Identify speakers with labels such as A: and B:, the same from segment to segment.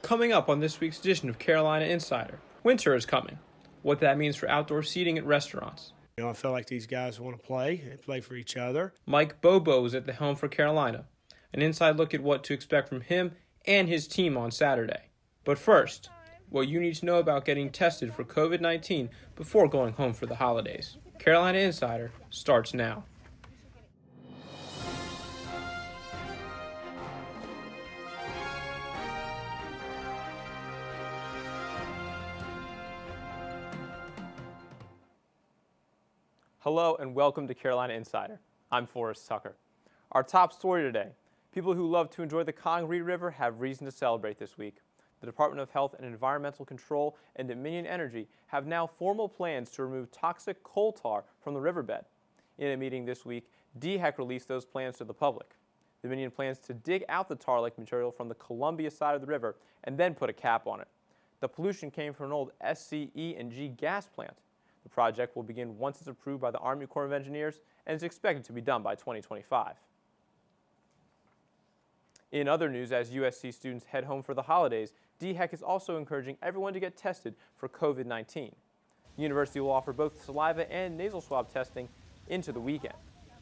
A: Coming up on this week's edition of Carolina Insider, winter is coming. What that means for outdoor seating at restaurants.
B: I feel like these guys want to play and play for each other.
A: Mike Bobo is at the helm for Carolina. An inside look at what to expect from him and his team on Saturday. But first, what you need to know about getting tested for COVID-19 before going home for the holidays. Carolina Insider starts now. Hello and welcome to Carolina Insider. I'm Forrest Tucker. Our top story today, people who love to enjoy the Congaree River have reason to celebrate this week. The Department of Health and Environmental Control and Dominion Energy have now formal plans to remove toxic coal tar from the riverbed. In a meeting this week, DHEC released those plans to the public. Dominion plans to dig out the tar-like material from the Columbia side of the river and then put a cap on it. The pollution came from an old SCE&G gas plant. The project will begin once it's approved by the Army Corps of Engineers and is expected to be done by 2025. In other news, as USC students head home for the holidays, DHEC is also encouraging everyone to get tested for COVID-19. The university will offer both saliva and nasal swab testing into the weekend.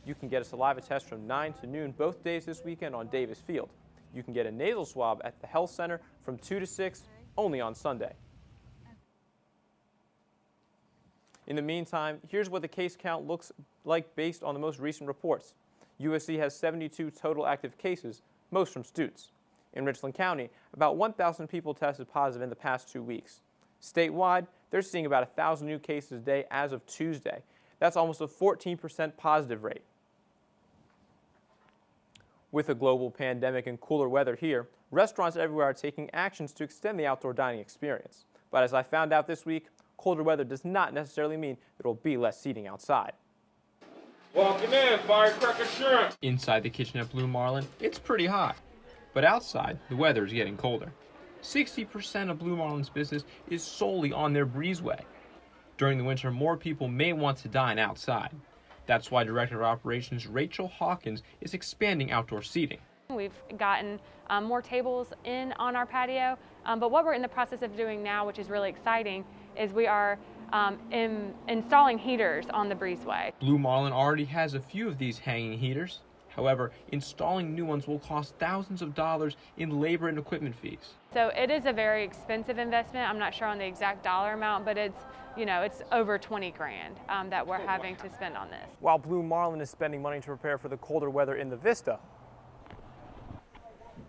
A: You can get a saliva test from 9 to noon both days this weekend on Davis Field. You can get a nasal swab at the health center from 2 to 6 only on Sunday. In the meantime, here's what the case count looks like based on the most recent reports. USC has 72 total active cases, most from students. In Richland County, about 1,000 people tested positive in the past 2 weeks. Statewide, they're seeing about 1,000 new cases a day as of Tuesday. That's almost a 14% positive rate. With a global pandemic and cooler weather here, restaurants everywhere are taking actions to extend the outdoor dining experience. But as I found out this week, colder weather does not necessarily mean there will be less seating outside.
C: Walking in, firecracker shrimp.
A: Inside the kitchen at Blue Marlin, it's pretty hot. But outside, the weather is getting colder. 60% of Blue Marlin's business is solely on their breezeway. During the winter, more people may want to dine outside. That's why Director of Operations Rachel Hawkins is expanding outdoor seating.
D: We've gotten more tables in on our patio, but what we're in the process of doing now, which is really exciting, is we are installing heaters on the breezeway.
A: Blue Marlin already has a few of these hanging heaters. However, installing new ones will cost thousands of dollars in labor and equipment fees.
D: So it is a very expensive investment. I'm not sure on the exact dollar amount, but it's over 20 grand that we're having to spend on this.
A: While Blue Marlin is spending money to prepare for the colder weather in the Vista,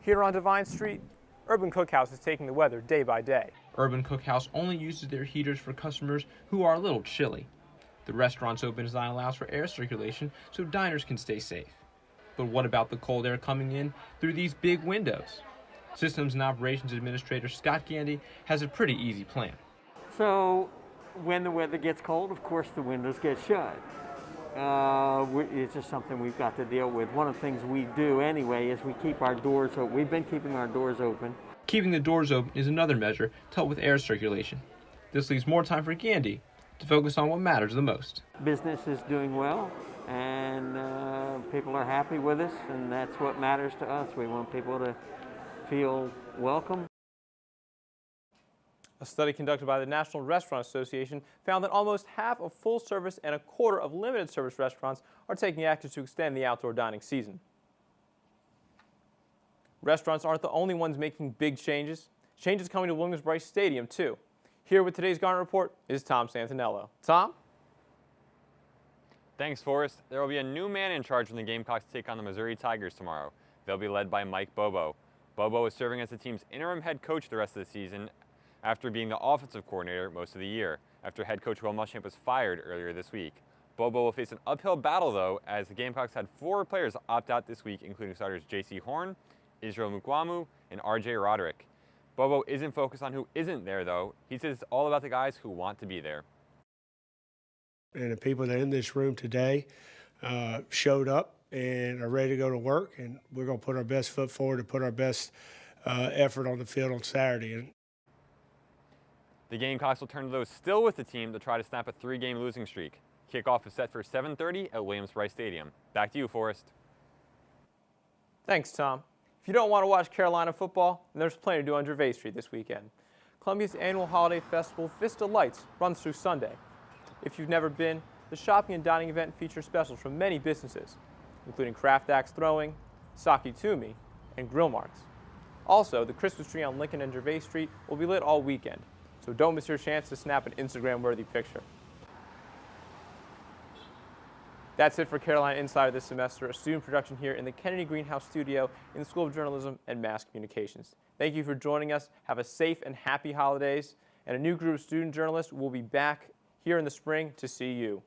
A: here on Divine Street, Urban Cookhouse is taking the weather day by day. Urban Cookhouse only uses their heaters for customers who are a little chilly. The restaurant's open design allows for air circulation so diners can stay safe. But what about the cold air coming in through these big windows? Systems and Operations Administrator Scott Gandy has a pretty easy plan.
E: So when the weather gets cold, of course the windows get shut. It's just something we've got to deal with. One of the things we do anyway is we keep our doors open. We've been keeping our doors open.
A: Keeping the doors open is another measure to help with air circulation. This leaves more time for Gandy to focus on what matters the most.
E: Business is doing well, and people are happy with us, and that's what matters to us. We want people to feel welcome.
A: A study conducted by the National Restaurant Association found that almost half of full-service and a quarter of limited-service restaurants are taking action to extend the outdoor dining season. Restaurants aren't the only ones making big changes. Changes coming to Williams-Brice Stadium, too. Here with today's Garden Report is Tom Santaniello. Tom?
F: Thanks, Forrest. There will be a new man in charge when the Gamecocks take on the Missouri Tigers tomorrow. They'll be led by Mike Bobo. Bobo is serving as the team's interim head coach the rest of the season after being the offensive coordinator most of the year, after head coach Will Muschamp was fired earlier this week. Bobo will face an uphill battle, though, as the Gamecocks had 4 players opt out this week, including starters J.C. Horn, Israel Mukwamu, and R.J. Roderick. Bobo isn't focused on who isn't there, though. He says it's all about the guys who want to be there.
B: And the people that are in this room today showed up and are ready to go to work, and we're going to put our best foot forward and put our best effort on the field on Saturday.
F: The Gamecocks will turn to those still with the team to try to snap a 3-game losing streak. Kickoff is set for 7:30 at Williams-Brice Stadium. Back to you, Forrest.
A: Thanks, Tom. If you don't want to watch Carolina football, then there's plenty to do on Gervais Street this weekend. Columbia's annual holiday festival, Vista Lights, runs through Sunday. If you've never been, the shopping and dining event features specials from many businesses, including craft axe throwing, sake tumi, and grill marks. Also, the Christmas tree on Lincoln and Gervais Street will be lit all weekend, so don't miss your chance to snap an Instagram-worthy picture. That's it for Carolina Insider this semester, a student production here in the Kennedy Greenhouse studio in the School of Journalism and Mass Communications. Thank you for joining us. Have a safe and happy holidays. And a new group of student journalists will be back here in the spring to see you.